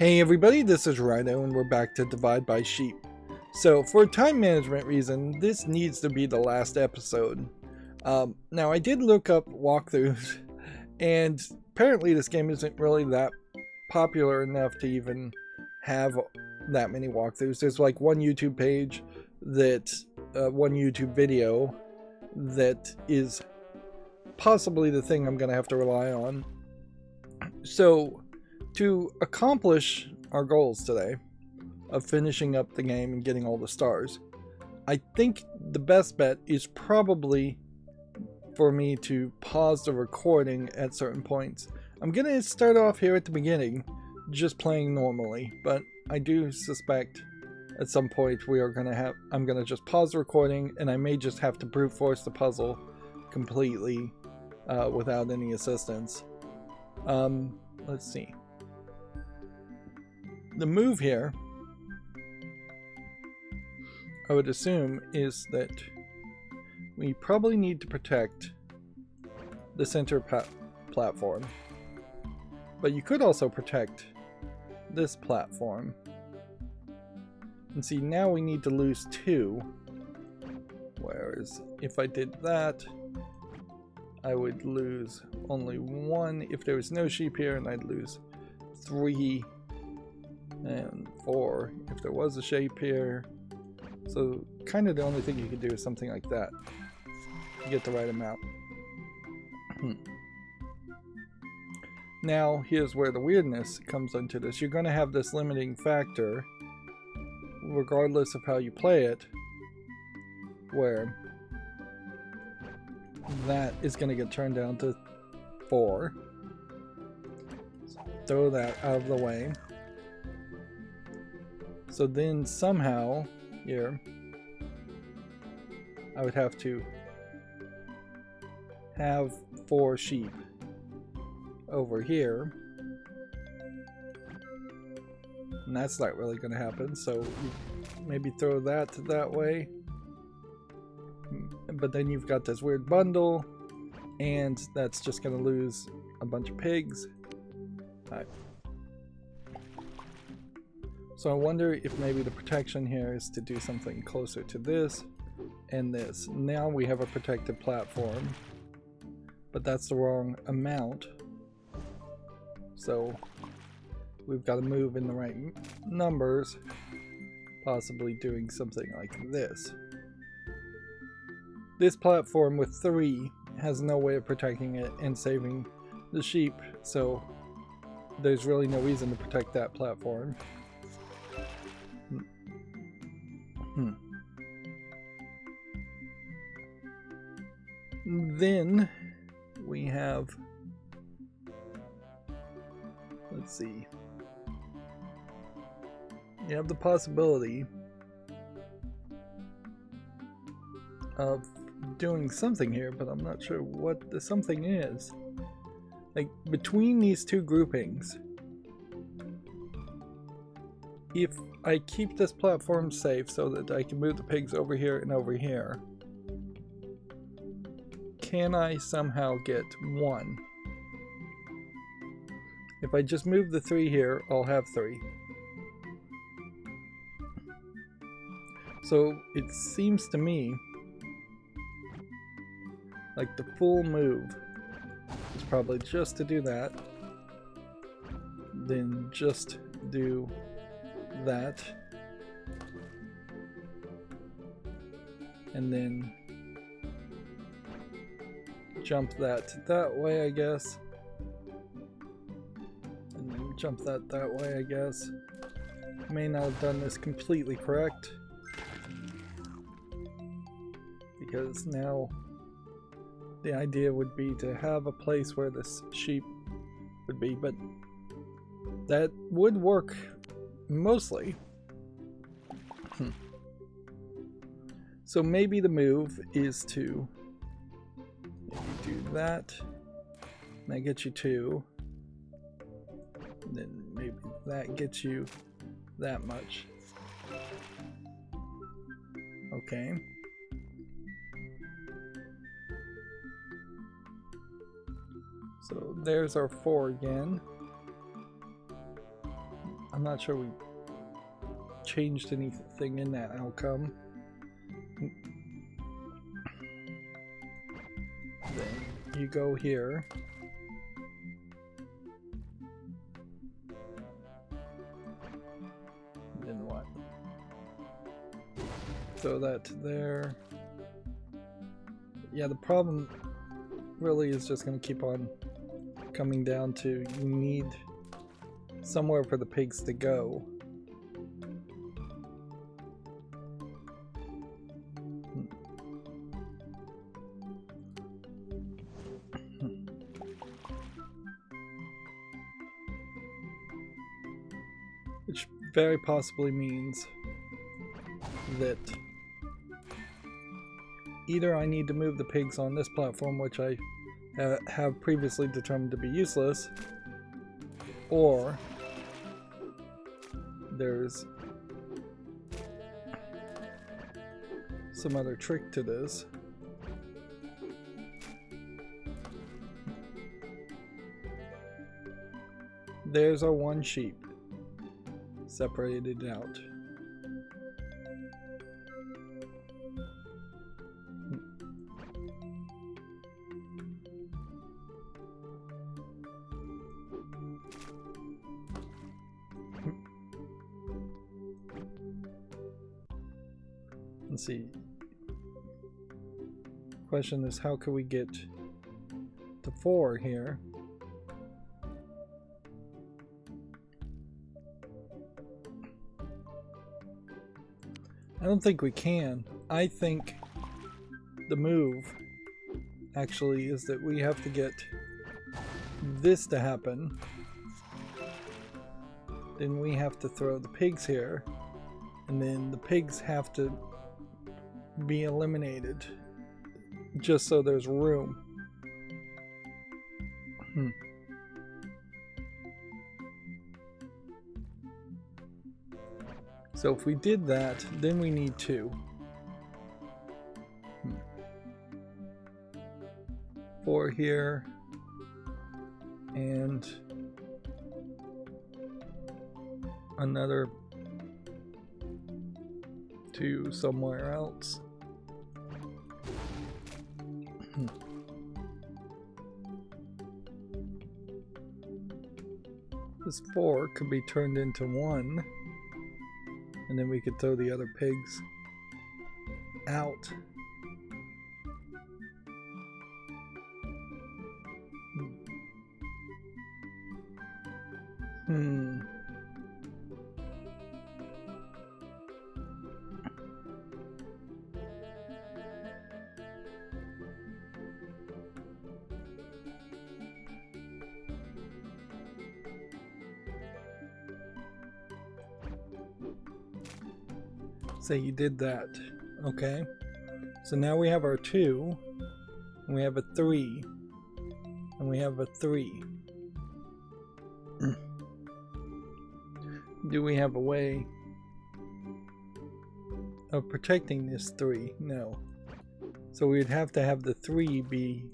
Hey everybody, this is Rydo and we're back to Divide by Sheep. So for time management reason, this needs to be the last episode. Now I did look up walkthroughs and apparently this game isn't really that popular enough to even have that many walkthroughs. There's like one YouTube page that, one YouTube video that is possibly the thing I'm going to have to rely on. So to accomplish our goals today of finishing up the game and getting all the stars, I think the best bet is probably for me to pause the recording at certain points. I'm going to start off here at the beginning just playing normally, but I do suspect at some point I'm going to just pause the recording and I may just have to brute force the puzzle completely without any assistance. Let's see. The move here, I would assume, is that we probably need to protect the center platform. But you could also protect this platform. And see, now we need to lose 2. Whereas if I did that, I would lose only 1 if there was no sheep here, and I'd lose 3 and 4 if there was a sheep here. So kind of the only thing you could do is something like that to get the right amount. Now here's where the weirdness comes into this. You're going to have this limiting factor regardless of how you play it, where that is going to get turned down to 4. So throw that out of the way. So then somehow here I would have to have 4 sheep over here, and that's not really going to happen, so you maybe throw that that way, but then you've got this weird bundle and that's just going to lose a bunch of pigs. Alright. So I wonder if maybe the protection here is to do something closer to this and this. Now we have a protected platform, but that's the wrong amount. So we've got to move in the right numbers, possibly doing something like this. This platform with 3 has no way of protecting it and saving the sheep, so there's really no reason to protect that platform. Then we have, let's see, you have the possibility of doing something here, but I'm not sure what the something is. Like between these 2 groupings, if I keep this platform safe so that I can move the pigs over here and over here, can I somehow get 1? If I just move the 3 here, I'll have 3. So it seems to me like the full move is probably just to do that, then just do that, and then jump that way, I guess, and then jump that way, I guess. May not have done this completely correct, because now the idea would be to have a place where this sheep would be, but that would work mostly. So maybe the move is to do that, and that gets you 2, and then maybe that gets you that much. Okay. So there's our 4 again. I'm not sure we changed anything in that outcome. Then you go here. Then what? Throw that to there. Yeah, the problem really is just going to keep on coming down to you need somewhere for the pigs to go. Which very possibly means that either I need to move the pigs on this platform, which I have previously determined to be useless, or there's some other trick to this. There's our one sheep separated out. Let's see. Question is, how can we get to 4 here? I don't think we can. I think the move actually is that we have to get this to happen. Then we have to throw the pigs here, and then the pigs have to be eliminated just so there's room. So if we did that, then we need 2. 4 here, and another 2 somewhere else. This 4 could be turned into 1. And then we could throw the other pigs out. Say you did that. Okay. So now we have our 2, and we have a 3, and we have a 3. Do we have a way of protecting this 3? No. So we'd have to have the 3 be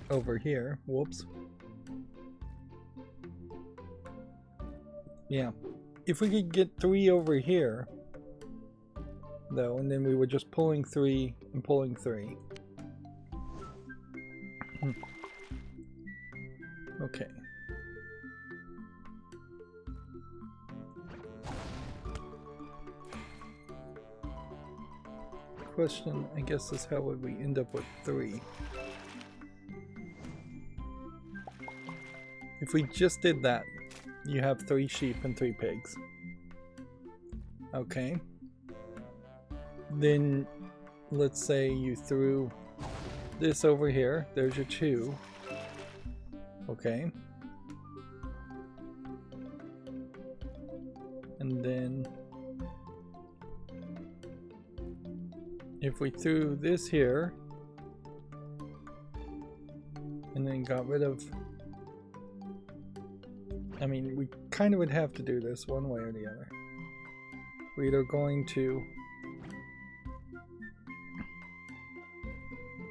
over here. Whoops. Yeah. If we could get 3 over here, though, and then we were just pulling 3 and pulling 3. Okay. Question, I guess, is how would we end up with 3? If we just did that, you have 3 sheep and 3 pigs. Okay. Then let's say you threw this over here. There's your 2. Okay. And then if we threw this here and then got rid of, I mean, we kind of would have to do this one way or the other. We're either going to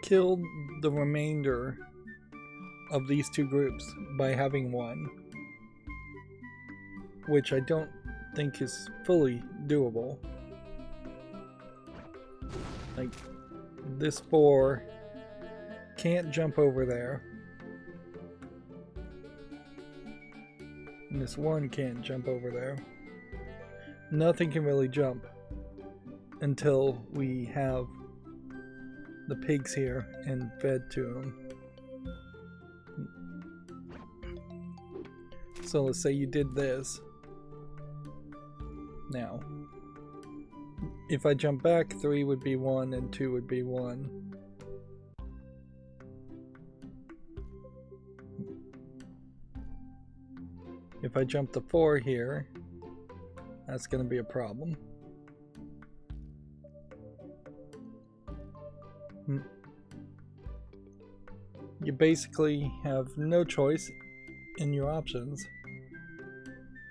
kill the remainder of these 2 groups by having 1, which I don't think is fully doable. Like, this 4 can't jump over there. And this 1 can't jump over there. Nothing can really jump until we have the pigs here and fed to them. So let's say you did this. Now, if I jump back, 3 would be 1 and 2 would be 1. If I jump the 4 here, that's going to be a problem. You basically have no choice in your options.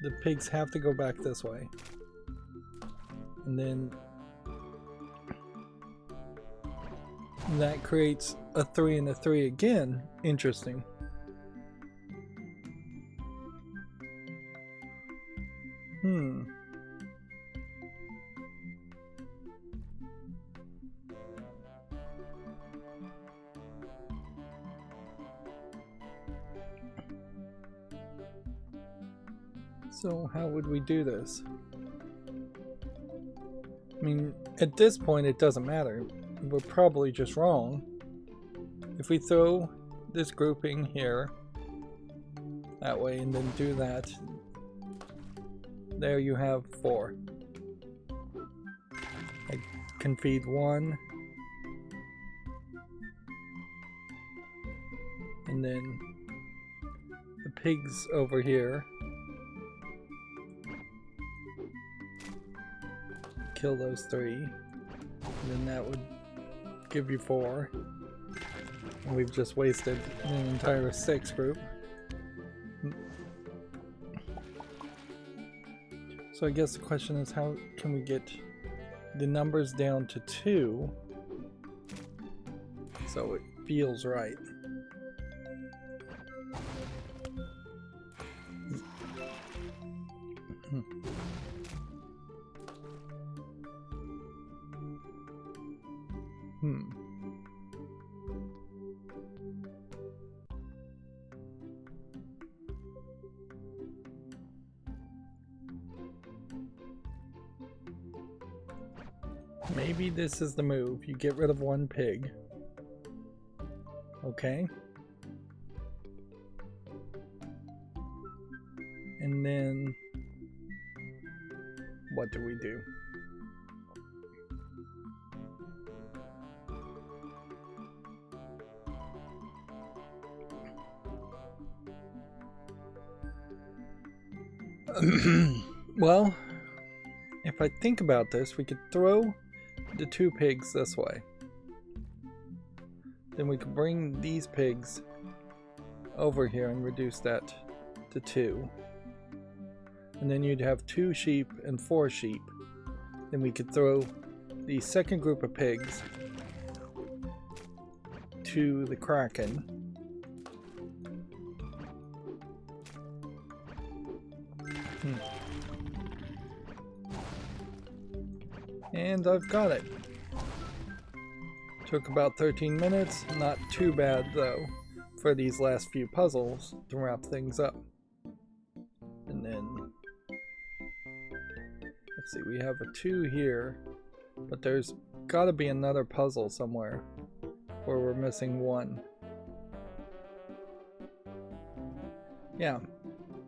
The pigs have to go back this way. And then that creates a 3 and a 3 again. Interesting. So how would we do this? I mean, at this point it doesn't matter. We're probably just wrong. If we throw this grouping here, that way, and then do that, there you have 4. I can feed 1. And then the pigs over here. Kill those 3, and then that would give you 4, and we've just wasted an entire 6 group. So I guess the question is, how can we get the numbers down to 2 so it feels right? Maybe this is the move. You get rid of 1 pig. Okay. And then what do we do? Well, if I think about this, we could throw the 2 pigs this way. Then we could bring these pigs over here and reduce that to 2. And then you'd have 2 sheep and 4 sheep. Then we could throw the second group of pigs to the kraken. And I've got it. Took about 13 minutes, not too bad though, for these last few puzzles to wrap things up. And then, let's see, we have a 2 here, but there's gotta be another puzzle somewhere where we're missing 1. Yeah,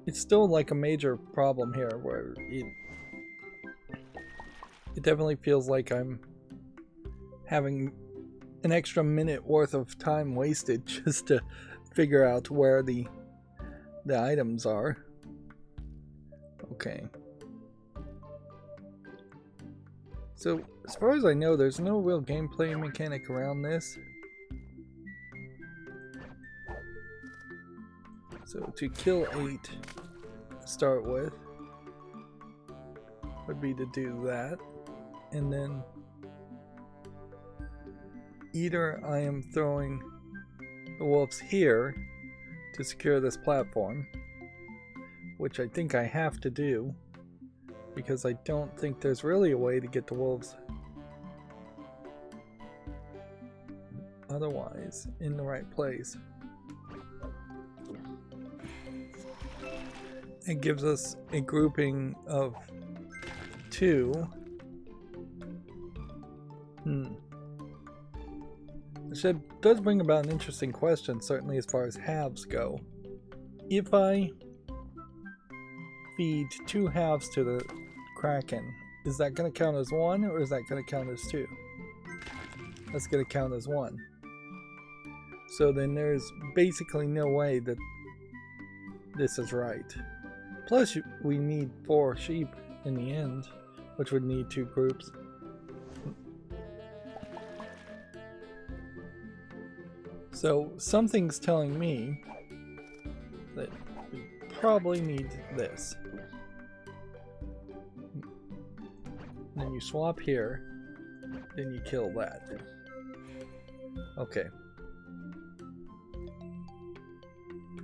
it's still like a major problem here where it definitely feels like I'm having an extra minute worth of time wasted just to figure out where the items are. Okay. So, as far as I know, there's no real gameplay mechanic around this. So, to kill 8 to start with would be to do that. And then either I am throwing the wolves here to secure this platform, which I think I have to do, because I don't think there's really a way to get the wolves otherwise in the right place. It gives us a grouping of 2. Which does bring about an interesting question, certainly as far as halves go. If I feed 2 halves to the kraken, is that going to count as 1 or is that going to count as 2? That's going to count as 1. So then there's basically no way that this is right. Plus we need 4 sheep in the end, which would need 2 groups. So something's telling me that we probably need this. Then you swap here, then you kill that. Okay.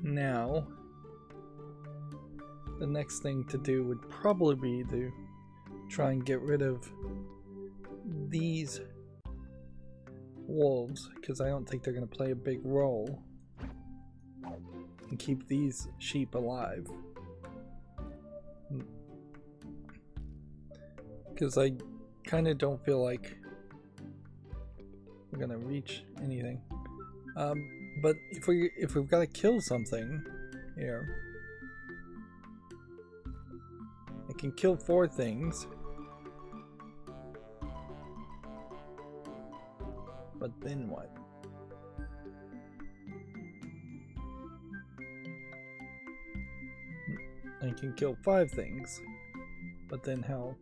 Now, the next thing to do would probably be to try and get rid of these wolves, because I don't think they're going to play a big role, and keep these sheep alive. Because I kind of don't feel like we're going to reach anything. But if we've got to kill something here, I can kill 4 things, but then what? I can kill 5 things, but then how?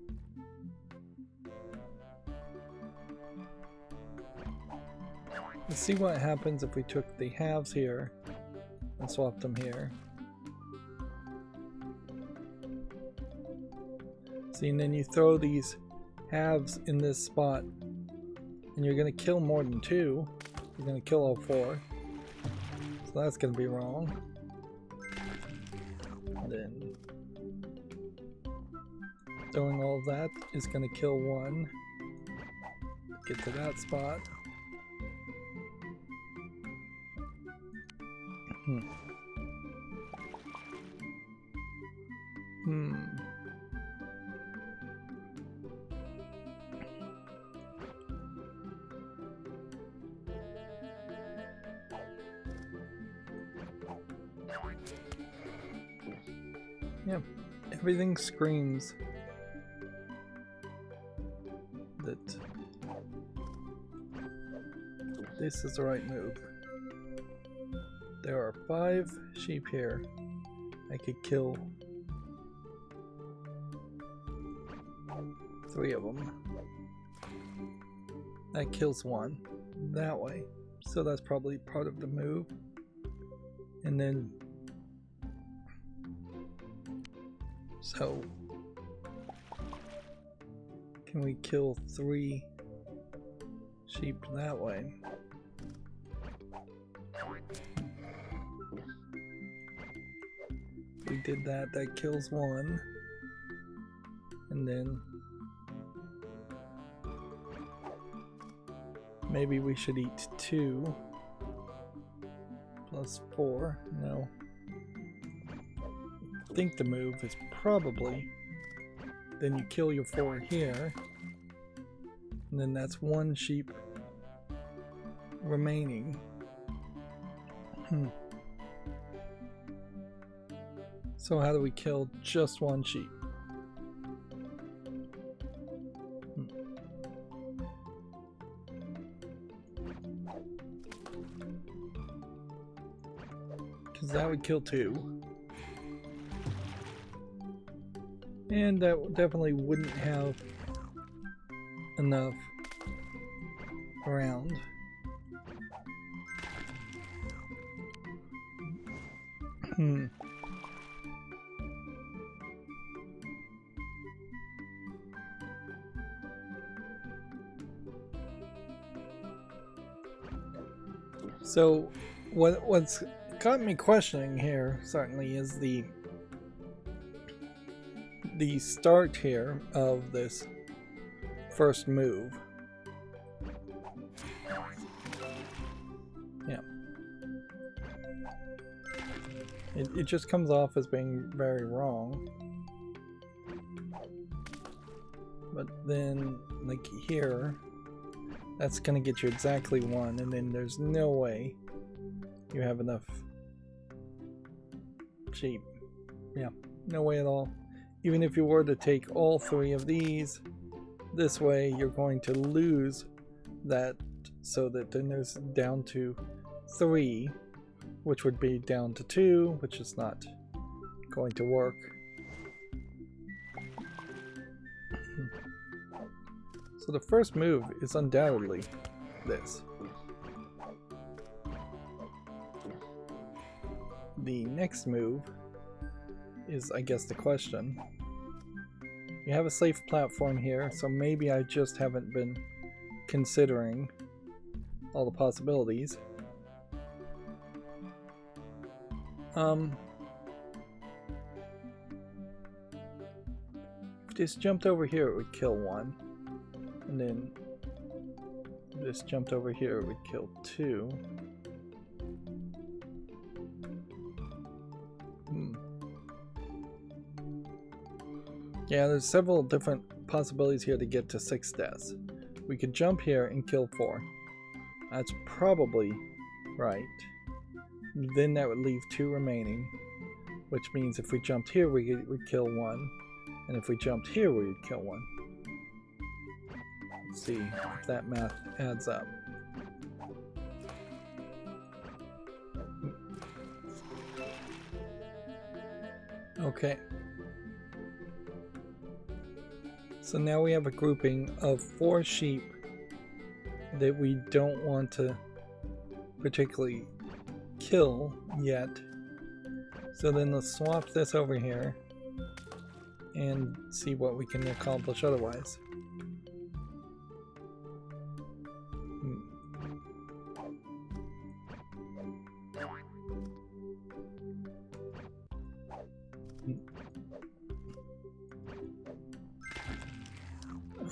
Let's see what happens if we took the halves here and swapped them here. See, and then you throw these halves in this spot, and you're going to kill more than 2. You're going to kill all 4. So that's going to be wrong. And then throwing all of that is going to kill 1. Get to that spot. Yeah, everything screams that this is the right move. There are 5 sheep here. I could kill 3 of them. That kills 1 that way. So that's probably part of the move. And then so can we kill 3 sheep that way? We did that, that kills 1. And then maybe we should eat 2 plus 4. No. I think the move is probably then you kill your 4 here, and then that's 1 sheep remaining. So how do we kill just 1 sheep? Because that would kill 2. And that definitely wouldn't have enough around. So what's got me questioning here certainly is the the start here of this first move. Yeah. It just comes off as being very wrong. But then, like here, that's gonna get you exactly 1, and then there's no way you have enough sheep. Yeah, no way at all. Even if you were to take all 3 of these this way, you're going to lose that, so that then there's down to 3, which would be down to 2, which is not going to work. So the first move is undoubtedly this. The next move is, I guess, the question. You have a safe platform here, so maybe I just haven't been considering all the possibilities. If this jumped over here, it would kill 1. And then if this jumped over here, it would kill 2. Yeah, there's several different possibilities here to get to 6 deaths. We could jump here and kill 4. That's probably right. Then that would leave 2 remaining, which means if we jumped here, we would kill 1. And if we jumped here, we would kill 1. Let's see if that math adds up. Okay. So now we have a grouping of 4 sheep that we don't want to particularly kill yet. So then let's swap this over here and see what we can accomplish otherwise.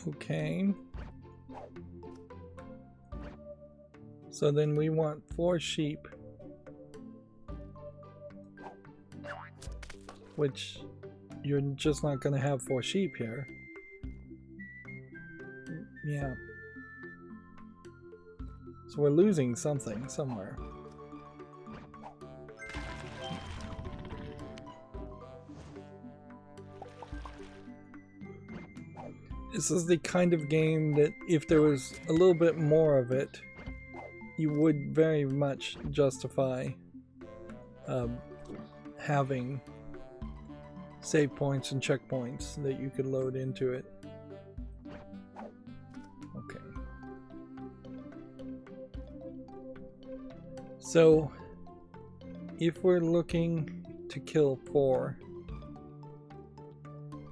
Okay. So then we want 4 sheep, which you're just not going to have 4 sheep here. Yeah. So we're losing something somewhere. This is the kind of game that if there was a little bit more of it, you would very much justify having save points and checkpoints that you could load into it. Okay. So if we're looking to kill 4,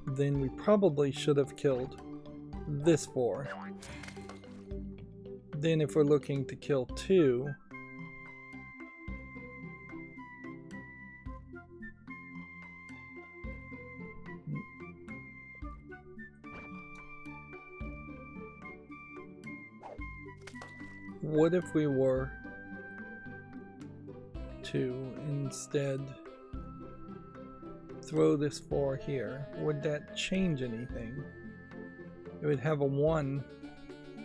then we probably should have killed this 4. Then if we're looking to kill 2, what if we were to instead throw this 4 here? Would that change anything? It would have a 1,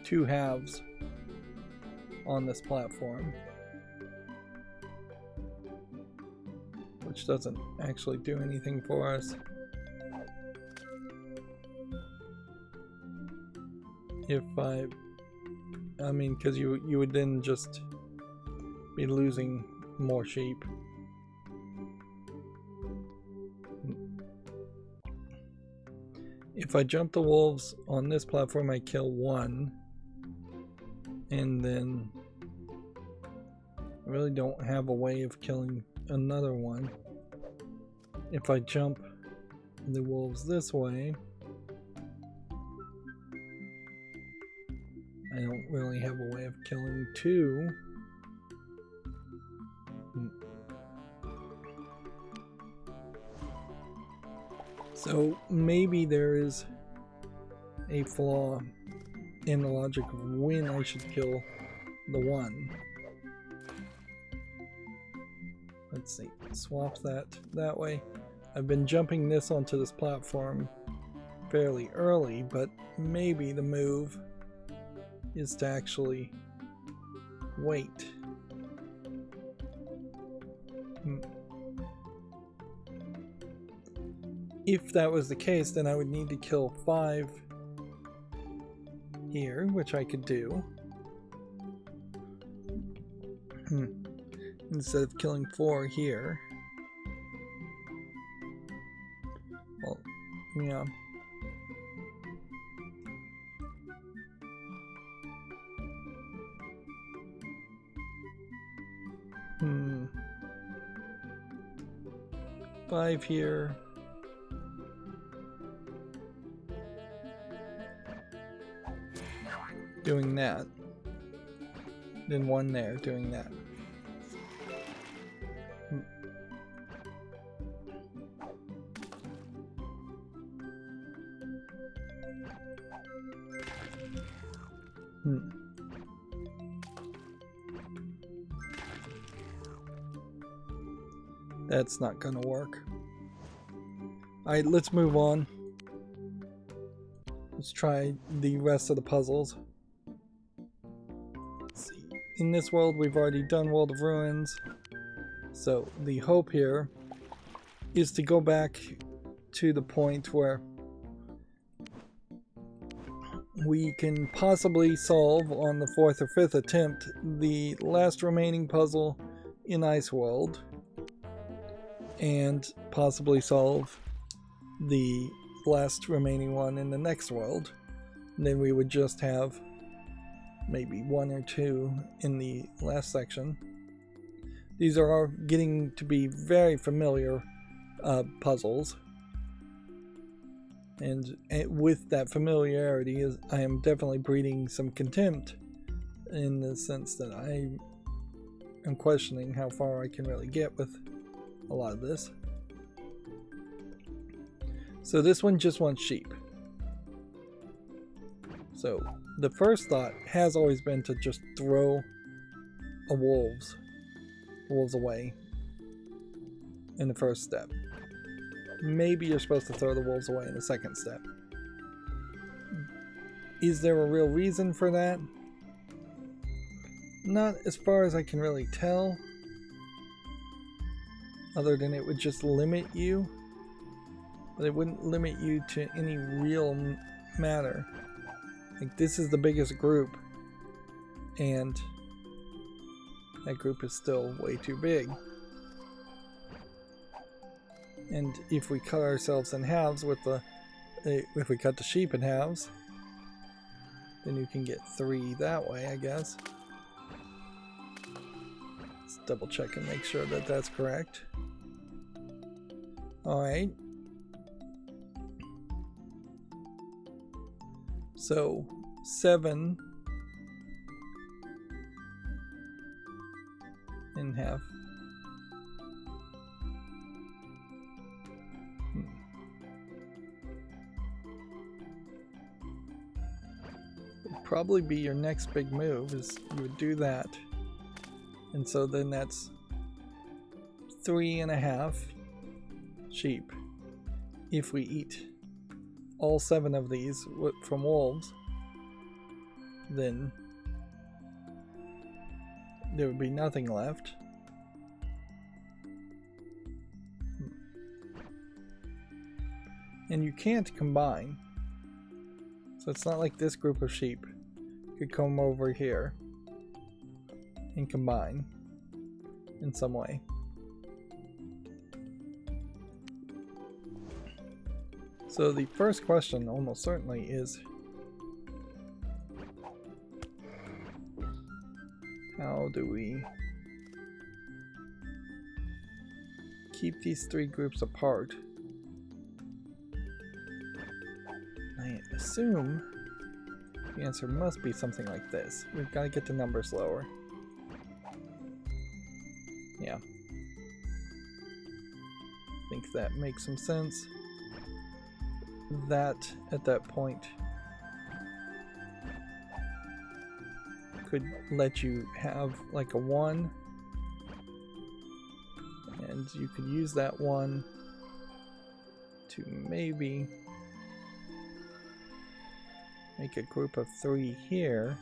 2 halves on this platform, which doesn't actually do anything for us. If I mean, because you would then just be losing more sheep. If I jump the wolves on this platform, I kill 1, and then I really don't have a way of killing another one. If I jump the wolves this way, I don't really have a way of killing 2. So maybe there is a flaw in the logic of when I should kill the 1. Let's see, swap that way. I've been jumping this onto this platform fairly early, but maybe the move is to actually wait. If that was the case, then I would need to kill 5 here, which I could do. Instead of killing 4 here. Well, yeah. Five here. Doing that. Then 1 there, doing that. That's not gonna work. Alright, let's move on. Let's try the rest of the puzzles. Let's see. In this world, we've already done World of Ruins. So the hope here is to go back to the point where we can possibly solve on the 4th or 5th attempt the last remaining puzzle in Ice World, and possibly solve the last remaining one in the next world. And then we would just have maybe 1 or 2 in the last section. These are all getting to be very familiar puzzles, and with that familiarity, I am definitely breeding some contempt, in the sense that I am questioning how far I can really get with a lot of this. So this one just wants sheep. So the first thought has always been to just throw a wolves away in the first step. Maybe you're supposed to throw the wolves away in the second step. Is there a real reason for that? Not as far as I can really tell, other than it would just limit you, but it wouldn't limit you to any real matter. Like, this is the biggest group, and that group is still way too big. And if we cut ourselves in halves with if we cut the sheep in halves, then you can get 3 that way, I guess. Let's double check and make sure that that's correct. Alright. So 7 in half. Would probably be your next big move, is you would do that. And so then that's 3.5 sheep. If we eat all 7 of these from wolves, then there would be nothing left. And you can't combine. So it's not like this group of sheep could come over here and combine in some way. So the first question almost certainly is, how do we keep these 3 groups apart? I assume the answer must be something like this. We've got to get the numbers lower. Yeah. I think that makes some sense. that at that point could let you have like a 1, and you could use that 1 to maybe make a group of 3 here.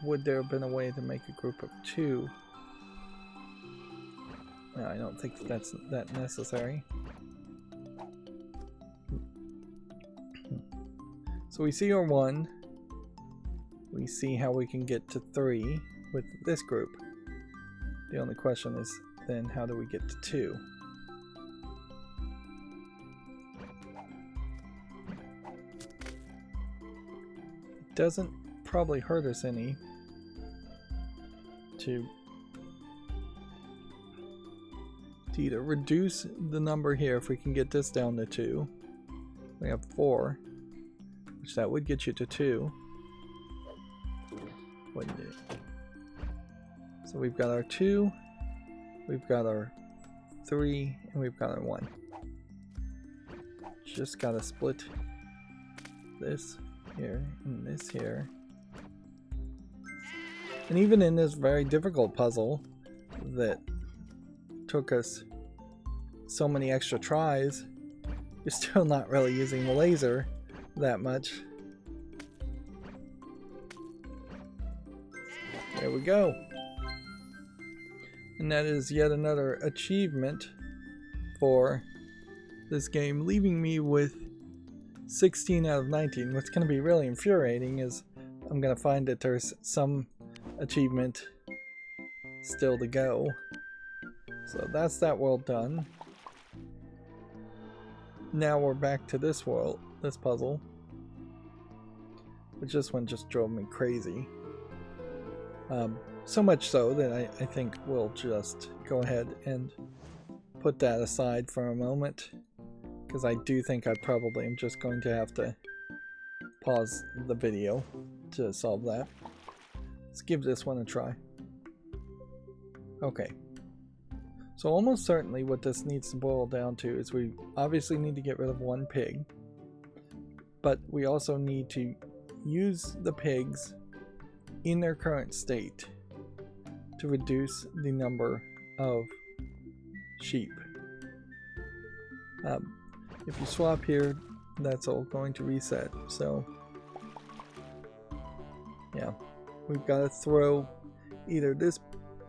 Would there have been a way to make a group of 2? No, I don't think that's that necessary. So we see our 1. We see how we can get to 3 with this group. The only question is then how do we get to 2? It doesn't probably hurt us any to either reduce the number here if we can get this down to 2. We have 4, which that would get you to 2. Wouldn't it? So we've got our 2, we've got our 3, and we've got our 1. Just gotta split this here and this here. And even in this very difficult puzzle that took us so many extra tries, you're still not really using the laser that much. There we go. And that is yet another achievement for this game, leaving me with 16 out of 19. What's going to be really infuriating is I'm going to find that there's some achievement still to go. So that's that world done. Now we're back to this world, this puzzle. Which this one just drove me crazy. So much so that I think we'll just go ahead and put that aside for a moment. Because I do think I probably am just going to have to pause the video to solve that. Let's give this one a try. Okay. So almost certainly what this needs to boil down to is we obviously need to get rid of 1 pig. But we also need to use the pigs in their current state to reduce the number of sheep. If you swap here, that's all going to reset. So yeah, we've got to throw either this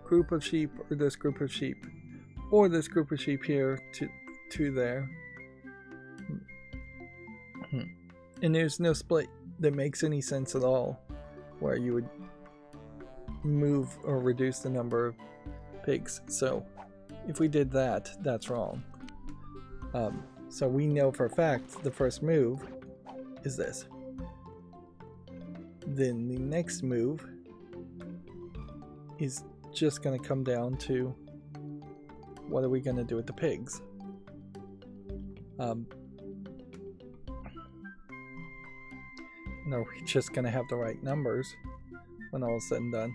group of sheep or this group of sheep, or this group of sheep here to there. And there's no split that makes any sense at all where you would move or reduce the number of pigs. So if we did that, that's wrong. So we know for a fact the first move is this. Then the next move is just going to come down to what are we going to do with the pigs. And are we just going to have the right numbers when all is said and done?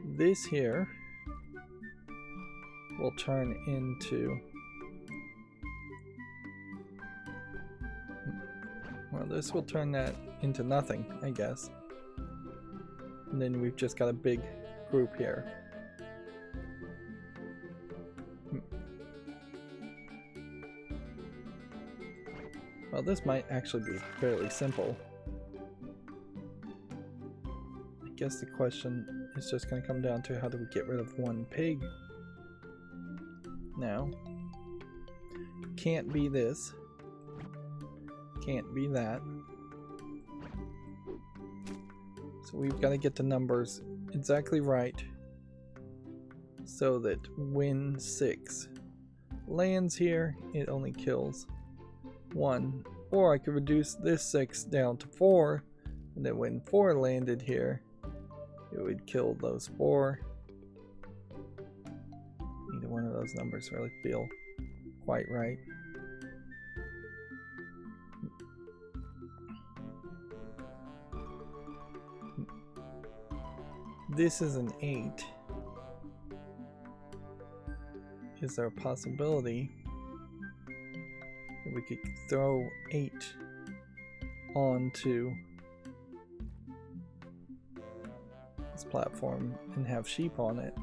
This here will turn into, well, this will turn that into nothing, I guess. And then we've just got a big group here. Well, this might actually be fairly simple. I guess the question is just going to come down to how do we get rid of 1 pig now. Can't be this. Can't be that. So we've got to get the numbers exactly right so that when 6 lands here, it only kills 1. Or I could reduce this 6 down to 4, and then when 4 landed here, it would kill those 4. Neither one of those numbers really feel quite right. This is an 8. Is there a possibility that we we could throw 8 onto this platform and have sheep on it.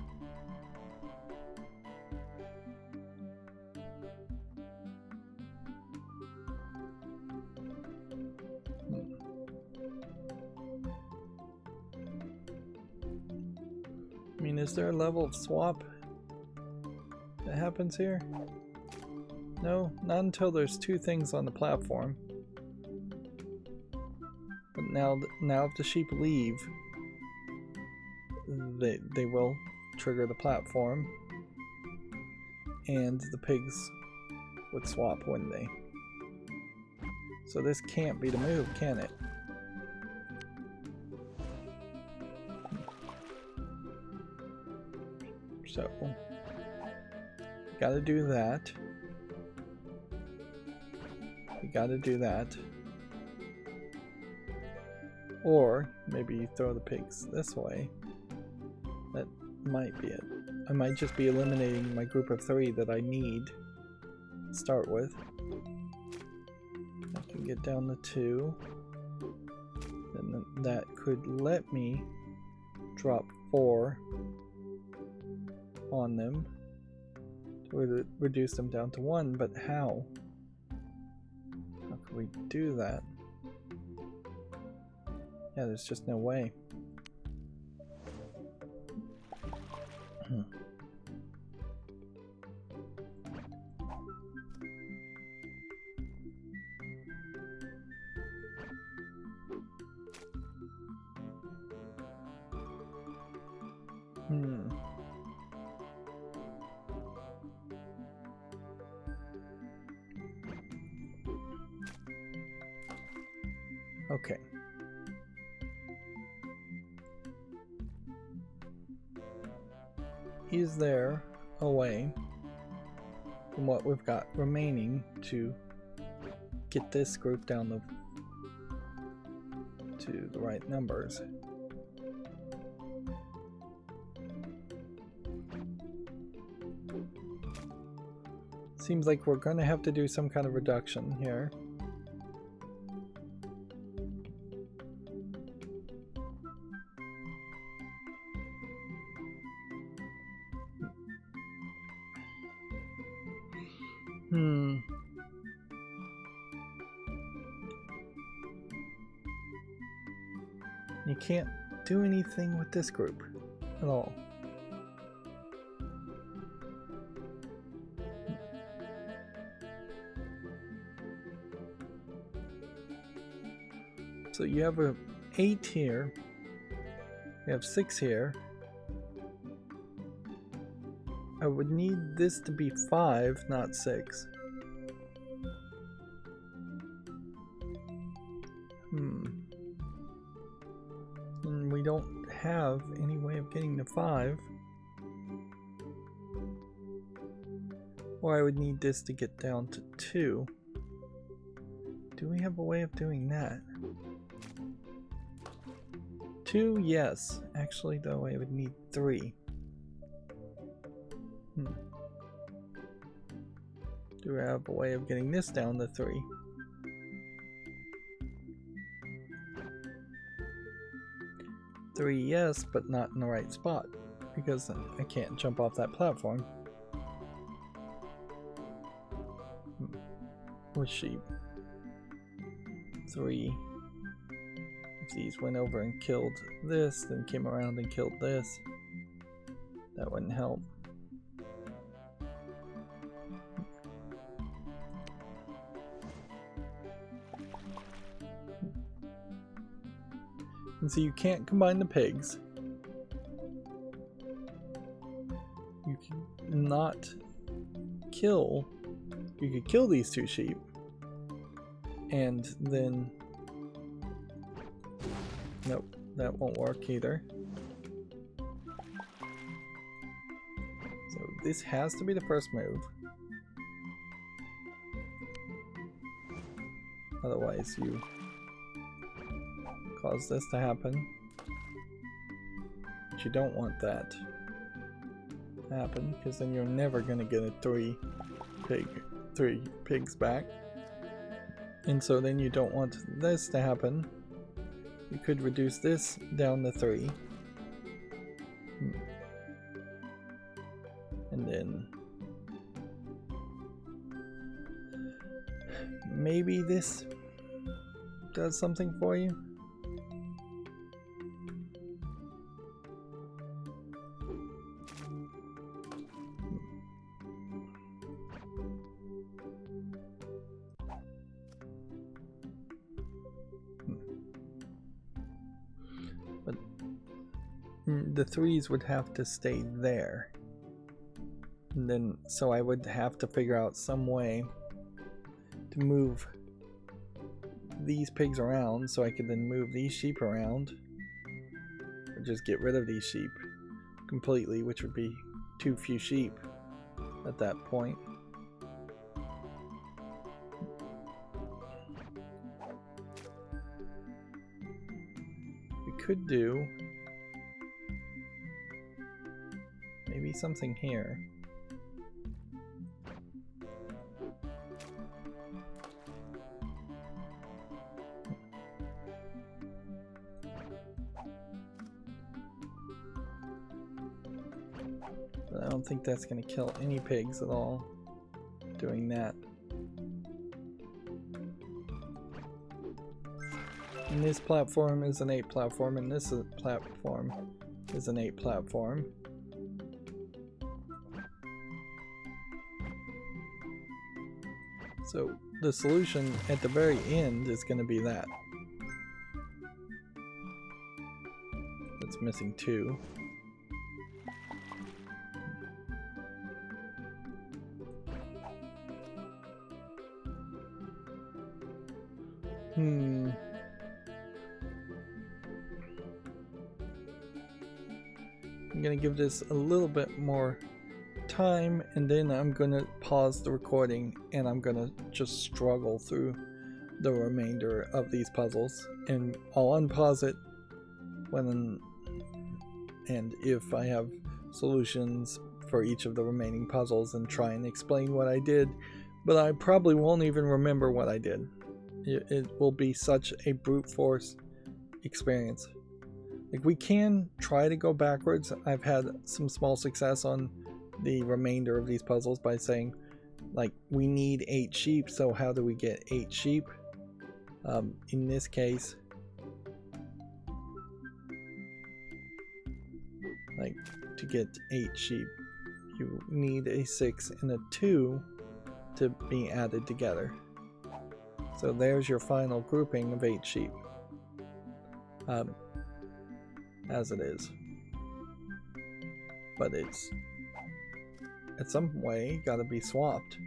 I mean, is there a level of swap that happens here? No, not until there's 2 things on the platform. But now if the sheep leave, they will trigger the platform, and the pigs would swap, wouldn't they? So this can't be the move, can it? So, gotta do that. We gotta do that. Or maybe you throw the pigs this way. That might be it. I might just be eliminating my group of 3 that I need to start with. I can get down to 2. And that could let me drop 4 on them to reduce them down to 1, but how? How can we do that? Yeah, there's just no way. Okay. Is there a way from what we've got remaining to get this group down to the right numbers? Seems like we're going to have to do some kind of reduction here. You can't do anything with this group at all. So you have a 8 here, you have 6 here. I would need this to be 5, not 6. And we don't have any way of getting to 5. Or I would need this to get down to 2. Do we have a way of doing that? 2, yes. Actually, though, I would need 3. Do we have a way of getting this down to 3? Three, yes, but not in the right spot, because I can't jump off that platform. With sheep. 3. If these went over and killed this, then came around and killed this, that wouldn't help. And so you can't combine the pigs. You can not kill. You could kill these 2 sheep. And then... Nope, that won't work either. So this has to be the first move. Otherwise you cause this to happen. But you don't want that to happen, because then you're never gonna get a 3 pigs back. And so then you don't want this to happen. You could reduce this down to 3. And then maybe this does something for you. But the 3s would have to stay there. And then, so I would have to figure out some way to move these pigs around so I could then move these sheep around. Or just get rid of these sheep completely, which would be too few sheep at that point. We could do maybe something here. But I don't think that's going to kill any pigs at all doing that. And this platform is an 8 platform, and this platform is an 8 platform. So the solution at the very end is going to be that. That's missing 2. I'm gonna give this a little bit more time, and then I'm gonna pause the recording and I'm gonna just struggle through the remainder of these puzzles, and I'll unpause it when and if I have solutions for each of the remaining puzzles and try and explain what I did, but I probably won't even remember what I did. It will be such a brute force experience. Like, we can try to go backwards. I've had some small success on the remainder of these puzzles by saying, like, we need 8 sheep, so how do we get 8 sheep? In this case, like, to get 8 sheep, you need a 6 and a 2 to be added together. So there's your final grouping of 8 sheep. As it is. But it's, at some way, gotta be swapped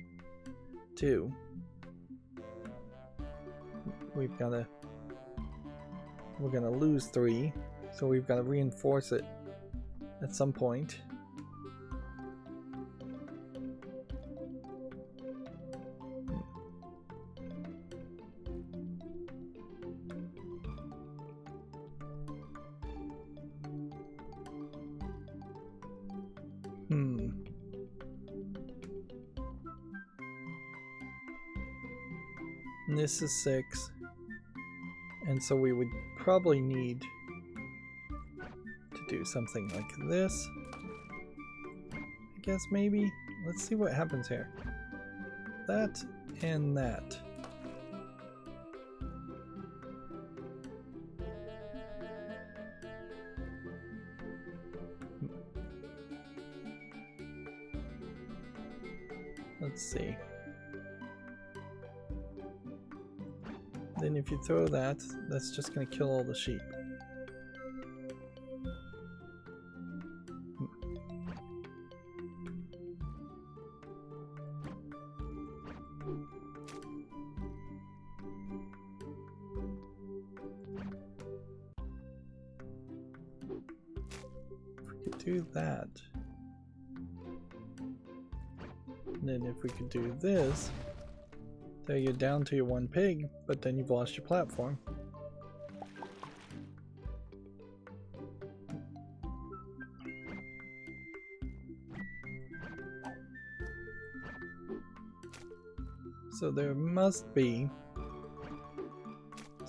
too. We're gonna lose 3, so we've got to reinforce it at some point. And this is 6, and so we would probably need to do something like this. I guess maybe. Let's see what happens here. That and that. Let's see. Then if you throw that, that's just going to kill all the sheep. If we could do that. And then if we could do this, there you're down to your 1 pig, but then you've lost your platform. So there must be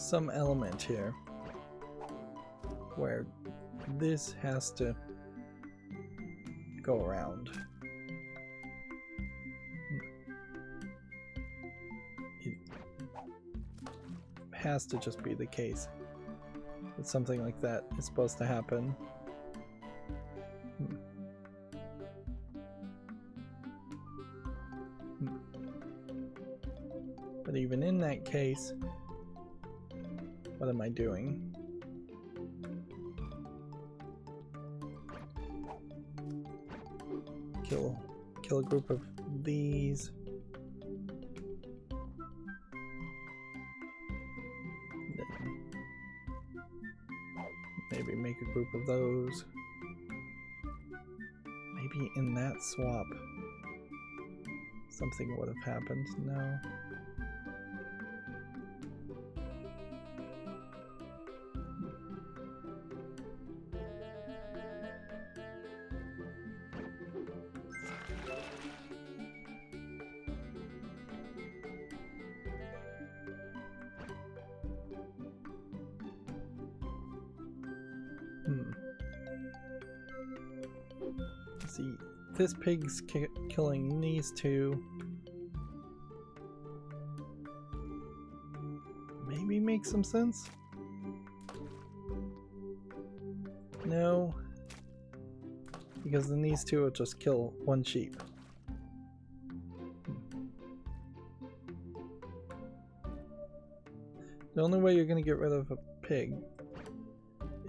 some element here where this has to go around. It has to just be the case that something like that is supposed to happen. But even in that case, what am I doing? Kill a group of these. Then maybe make a group of those. Maybe in that swap something would have happened. No. See, this pig's killing these two. Maybe makes some sense? No. Because then these two will just kill one sheep. The only way you're going to get rid of a pig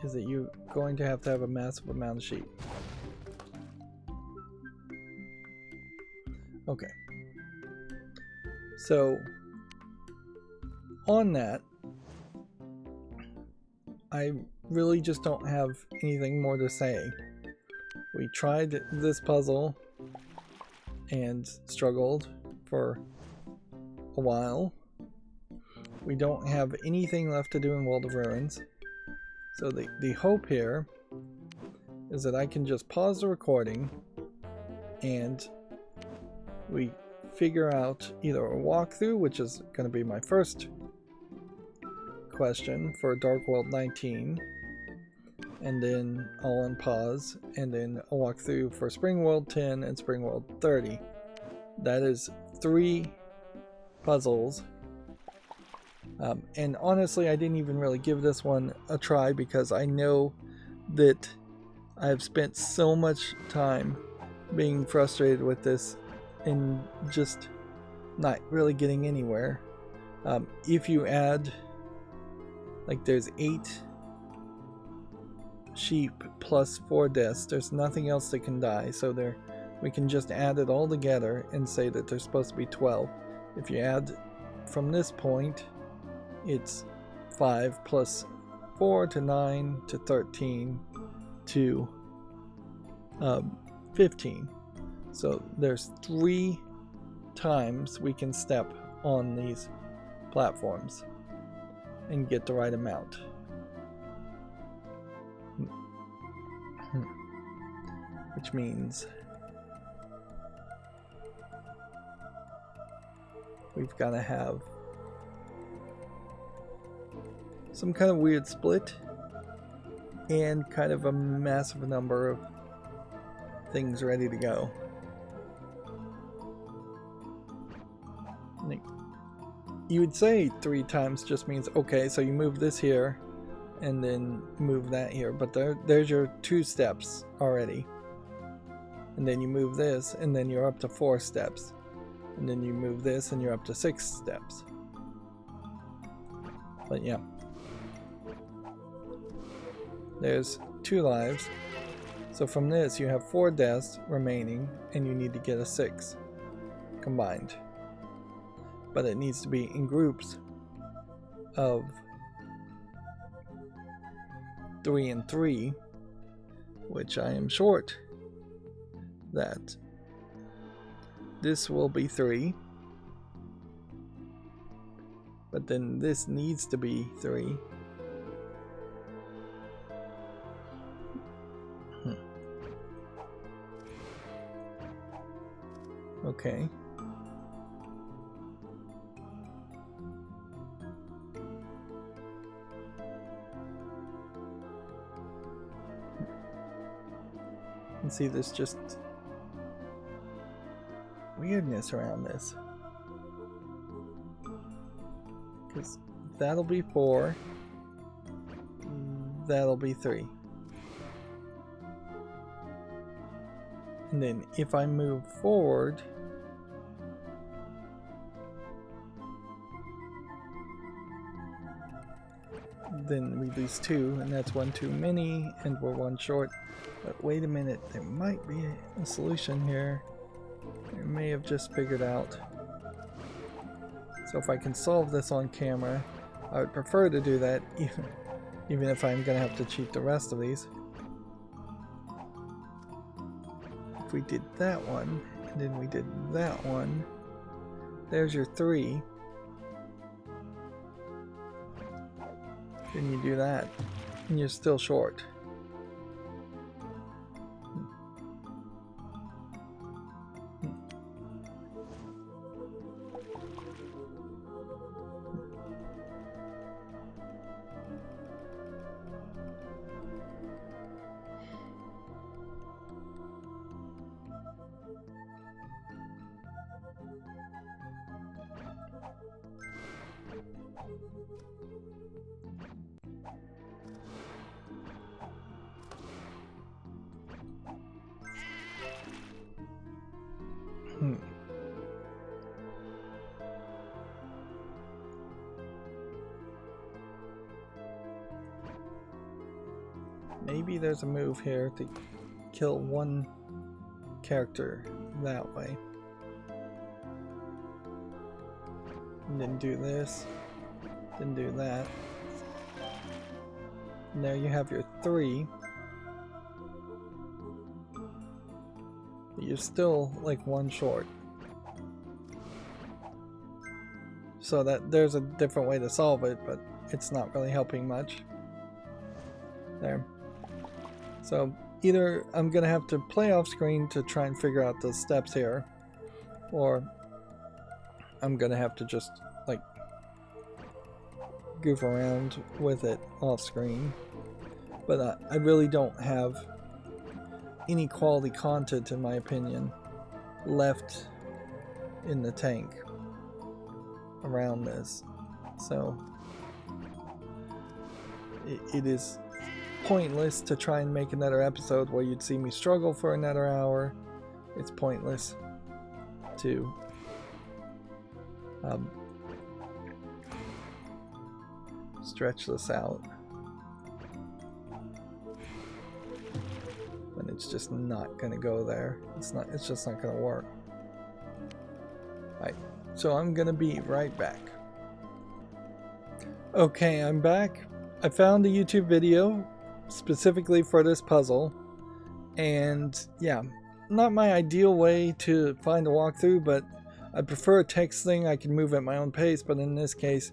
is that you're going to have a massive amount of sheep. Okay. So, on that, I really just don't have anything more to say. We tried this puzzle and struggled for a while. We don't have anything left to do in World of Ruins. So the hope here is that I can just pause the recording and we figure out either a walkthrough, which is going to be my first question for Dark World 19, and then I'll unpause, and then a walkthrough for Spring World 10 and Spring World 30. That is 3 puzzles. And honestly, I didn't even really give this one a try because I know that I've spent so much time being frustrated with this and just not really getting anywhere. If you add, like, there's 8 sheep plus 4 deaths, there's nothing else that can die, so we can just add it all together and say that there's supposed to be 12. If you add from this point, it's 5 plus 4 to 9 to 13 to 15. So there's 3 times we can step on these platforms and get the right amount. Which means we've got to have some kind of weird split and kind of a massive number of things ready to go. You would say 3 times just means, okay, so you move this here and then move that here, but there's your 2 steps already. And then you move this and then you're up to 4 steps. And then you move this and you're up to 6 steps. But yeah. There's 2 lives. So from this you have 4 deaths remaining and you need to get a 6 combined. But it needs to be in groups of 3 and 3, which I am short that. This will be 3, but then this needs to be 3. Okay. And see, there's just weirdness around this. Because that'll be 4. That'll be 3. And then if I move forward, then we lose 2, and that's 1 too many, and we're 1 short. But wait a minute, there might be a solution here. I may have just figured out. So if I can solve this on camera, I would prefer to do that, even if I'm going to have to cheat the rest of these. If we did that one, and then we did that one, there's your 3. Then you do that, and you're still short. Maybe there's a move here to kill one character that way. And then do this. Then do that. And there you have your 3. But you're still like 1 short. So that there's a different way to solve it, but it's not really helping much. There. So either I'm gonna have to play off screen to try and figure out the steps here, or I'm gonna have to just like goof around with it off screen. But I really don't have any quality content, in my opinion, left in the tank around this. So it is pointless to try and make another episode where you'd see me struggle for another hour. It's pointless to stretch this out when it's just not gonna go there. It's just not gonna work. Alright, so I'm gonna be right back. Okay, I'm back. I found a YouTube video specifically for this puzzle, and yeah, not my ideal way to find a walkthrough, but I prefer a text thing. I can move at my own pace, but in this case,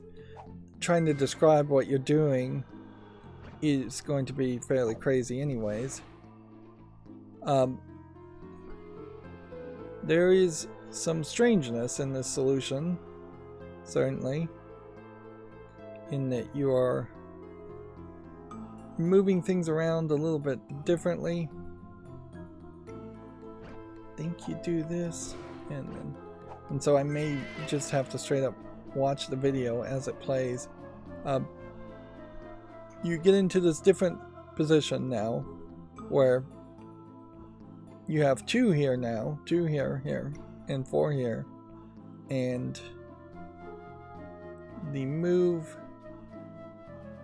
trying to describe what you're doing is going to be fairly crazy anyways. There is some strangeness in this solution, certainly, in that you are moving things around a little bit differently. I think you do this, and so I may just have to straight up watch the video as it plays. You get into this different position now, where you have 2 here now, 2 here, here, and 4 here, and the move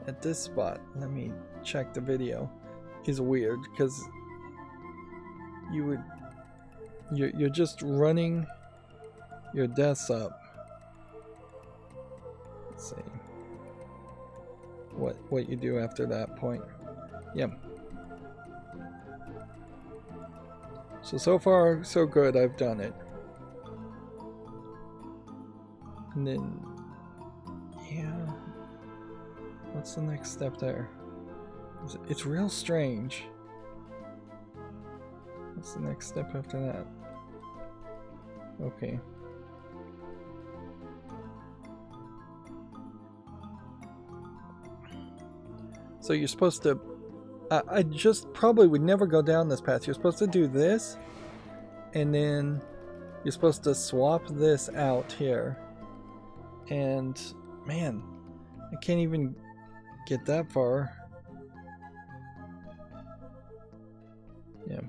at this spot, let me check the video, is weird, because you're just running your deaths up. Let's see what you do after that point. Yep. So far so good. I've done it. And then yeah, what's the next step there? It's real strange. What's the next step after that? Okay. So you're supposed to I just probably would never go down this path. You're supposed to do this, and then you're supposed to swap this out here. And man, I can't even get that far. Yeah.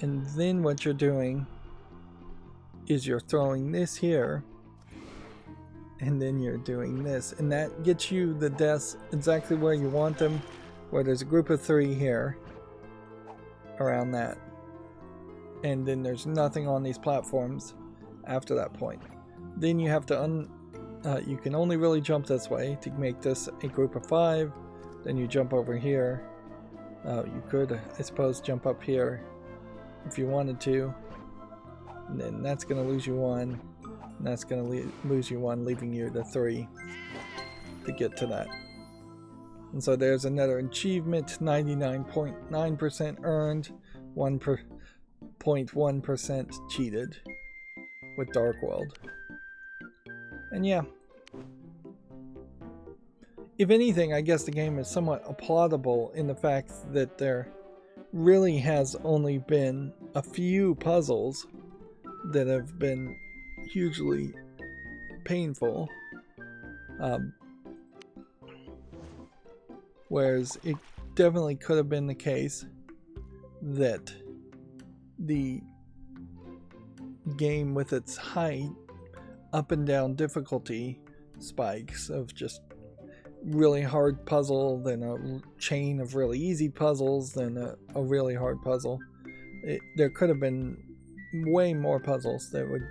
And then what you're doing is you're throwing this here, and then you're doing this, and that gets you the deaths exactly where you want them, where there's a group of 3 here around that, and then there's nothing on these platforms after that point. Then you have to you can only really jump this way to make this a group of 5. Then you jump over here. You could, I suppose, jump up here if you wanted to, and then that's going to lose you 1, and that's going to lose you 1, leaving you the 3 to get to that. And so there's another achievement, 99.9% earned, 1.1% cheated with Dark World. And yeah, if anything, I guess the game is somewhat applaudable in the fact that there really has only been a few puzzles that have been hugely painful, whereas it definitely could have been the case that the game, with its high up and down difficulty spikes of just really hard puzzle, then a chain of really easy puzzles, then a really hard puzzle, there could have been way more puzzles that would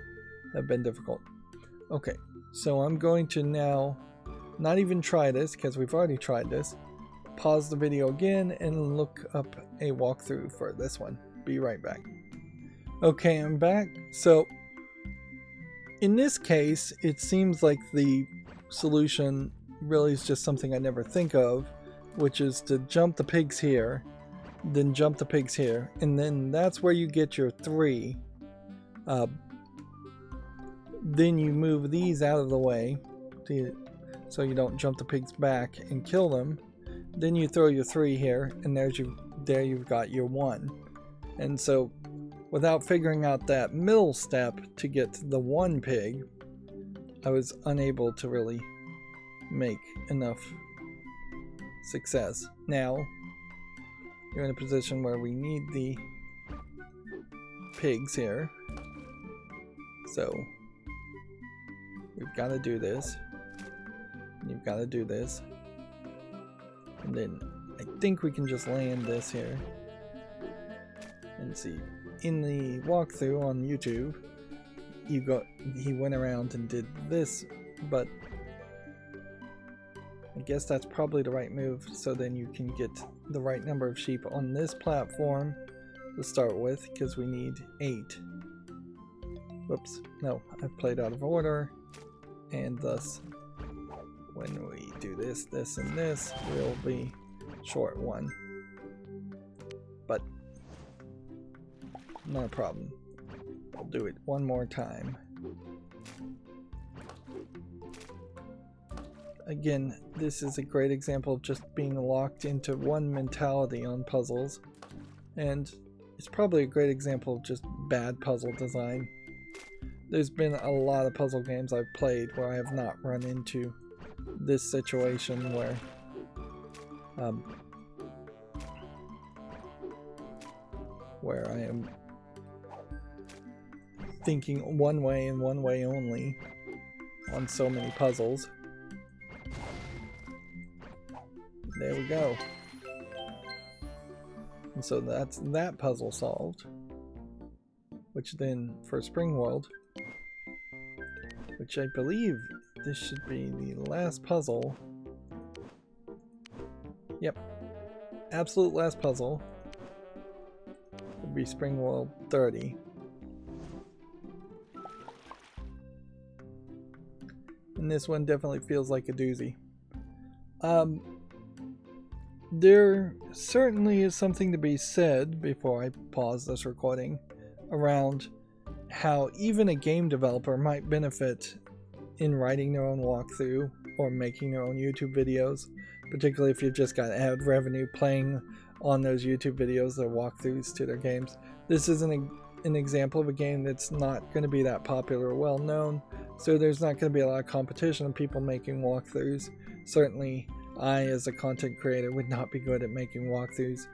have been difficult. Okay, so I'm going to now not even try this because we've already tried this. Pause the video again and look up a walkthrough for this one. Be right back. Okay, I'm back. So in this case, it seems like the solution really is just something I never think of, which is to jump the pigs here, then jump the pigs here, and then that's where you get your 3. Then you move these out of the way so you don't jump the pigs back and kill them. Then you throw your 3 here, and there you've got your 1. And so without figuring out that middle step to get the 1 pig, I was unable to really make enough success. Now you're in a position where we need the pigs here, so we've got to do this, and you've got to do this, and then I think we can just land this here. And see, in the walkthrough on YouTube, he went around and did this, but I guess that's probably the right move, so then you can get the right number of sheep on this platform to start with, because we need 8. Whoops, no, I've played out of order, and thus when we do this, this, and this, we'll be short 1. But not a problem. I'll do it one more time. Again, this is a great example of just being locked into one mentality on puzzles, and it's probably a great example of just bad puzzle design. There's been a lot of puzzle games I've played where I have not run into this situation where I am thinking one way and one way only on so many puzzles. There we go. And so that's that puzzle solved. Which then, for Spring World, which I believe this should be the last puzzle. Yep. Absolute last puzzle would be Spring World 30. And this one definitely feels like a doozy. There certainly is something to be said, before I pause this recording, around how even a game developer might benefit in writing their own walkthrough or making their own YouTube videos particularly if you've just got ad revenue playing on those YouTube videos or walkthroughs to their games. This is an example of a game that's not going to be that popular or well known, so there's not going to be a lot of competition of people making walkthroughs. Certainly I, as a content creator, would not be good at making walkthroughs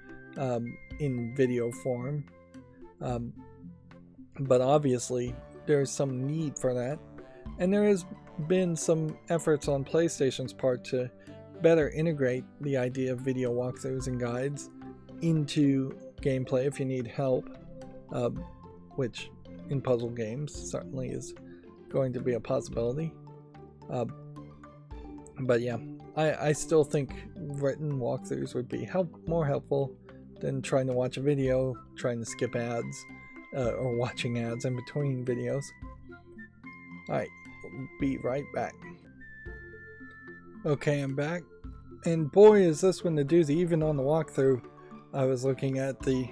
in video form, but obviously there's some need for that, and there has been some efforts on PlayStation's part to better integrate the idea of video walkthroughs and guides into gameplay if you need help, which in puzzle games certainly is going to be a possibility. But yeah, I still think written walkthroughs would be more helpful than trying to watch a video, trying to skip ads, or watching ads in between videos. Alright, we'll be right back. Okay, I'm back. And boy, is this one the doozy. Even on the walkthrough, I was looking at the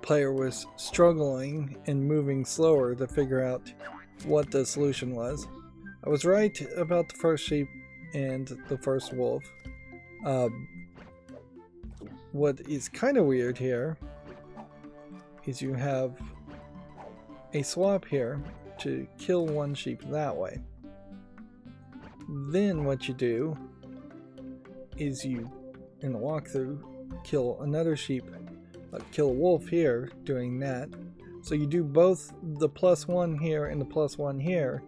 player was struggling and moving slower to figure out what the solution was. I was right about the first sheep and the first wolf. What is kind of weird here is you have a swap here to kill one sheep that way. Then what you do is you, in the walkthrough, kill another sheep, kill a wolf here doing that. So you do both the +1 here and the +1 here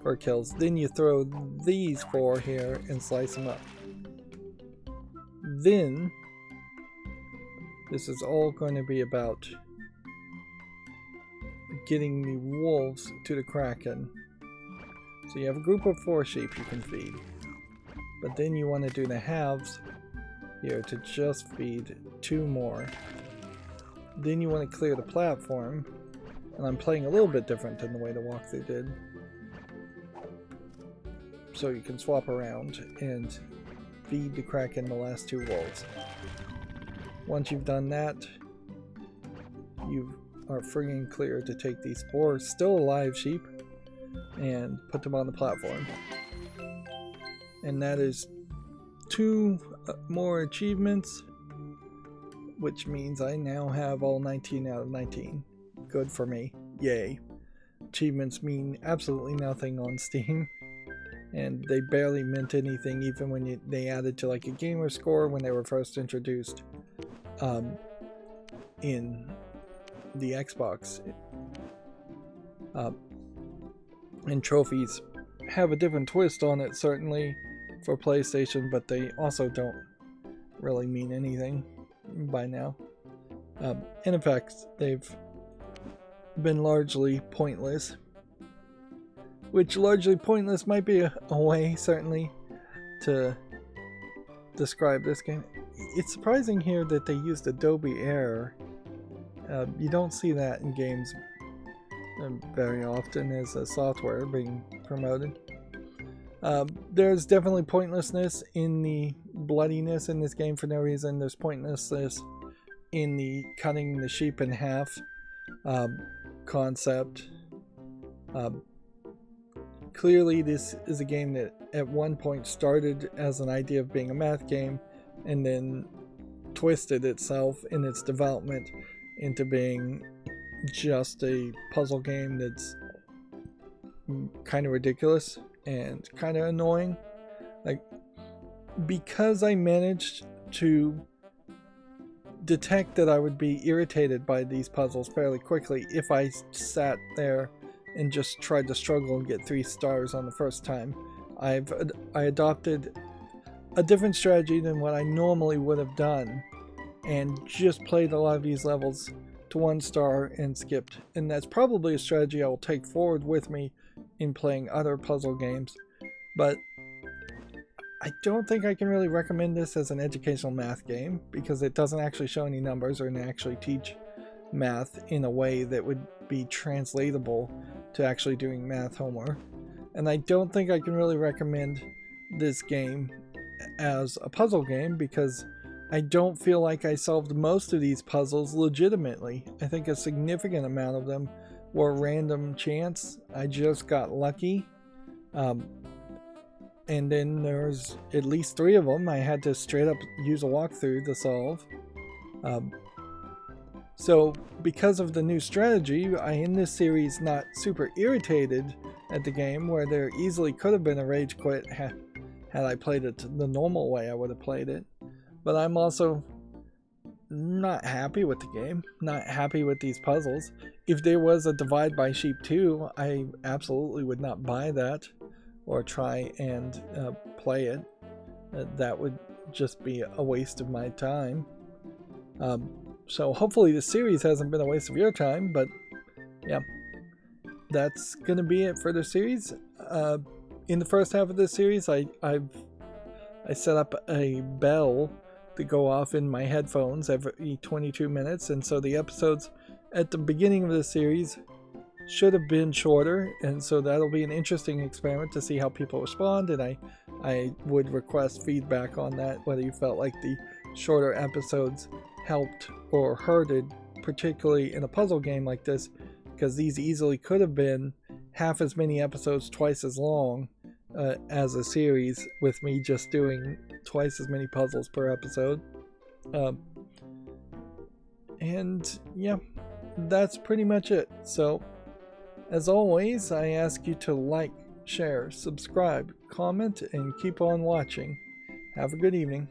for kills. Then you throw these 4 here and slice them up. Then this is all going to be about getting the wolves to the kraken. So you have a group of 4 sheep you can feed, but then you want to do the halves here to just feed 2 more. Then you want to clear the platform, and I'm playing a little bit different than the way the walkthrough did, so you can swap around and feed the kraken the last 2 wolves. Once you've done that, you are free and clear to take these 4 still alive sheep and put them on the platform. And that is 2 more achievements, which means I now have all 19 out of 19. Good for me. Yay. Achievements mean absolutely nothing on Steam, and they barely meant anything even when they added to like a gamer score when they were first introduced in the Xbox. And trophies have a different twist on it, certainly, for PlayStation, but they also don't really mean anything by now. And in fact, they've been largely pointless, which largely pointless might be a way, certainly, to describe this game. It's surprising here that they used Adobe Air. You don't see that in games very often as a software being promoted. There's definitely pointlessness in the bloodiness in this game for no reason. There's pointlessness in the cutting the sheep in half concept. Clearly this is a game that at one point started as an idea of being a math game and then twisted itself in its development into being just a puzzle game that's kind of ridiculous and kind of annoying. Like, because I managed to detect that I would be irritated by these puzzles fairly quickly if I sat there and just tried to struggle and get 3 stars on the first time, I adopted a different strategy than what I normally would have done and just played a lot of these levels to 1 star and skipped. And that's probably a strategy I will take forward with me in playing other puzzle games, but I don't think I can really recommend this as an educational math game because it doesn't actually show any numbers or actually teach math in a way that would be translatable to actually doing math homework. And I don't think I can really recommend this game as a puzzle game because I don't feel like I solved most of these puzzles legitimately. I think a significant amount of them were random chance. I just got lucky. and then there's at least 3 of them I had to straight up use a walkthrough to solve. So because of the new strategy, I in this series not super irritated at the game, where there easily could have been a rage quit had I played it the normal way I would have played it. But I'm also not happy with the game, not happy with these puzzles. If there was a Divide by Sheep 2, I absolutely would not buy that or try and play it. That would just be a waste of my time. So hopefully the series hasn't been a waste of your time, but yeah, that's going to be it for the series. In the first half of this series, I set up a bell to go off in my headphones every 22 minutes, and so the episodes at the beginning of the series should have been shorter, and so that'll be an interesting experiment to see how people respond, and I would request feedback on that, whether you felt like the shorter episodes helped or hurted, particularly in a puzzle game like this, because these easily could have been half as many episodes, twice as long as a series, with me just doing twice as many puzzles per episode. And yeah, that's pretty much it. So as always, I ask you to like, share, subscribe, comment, and keep on watching. Have a good evening.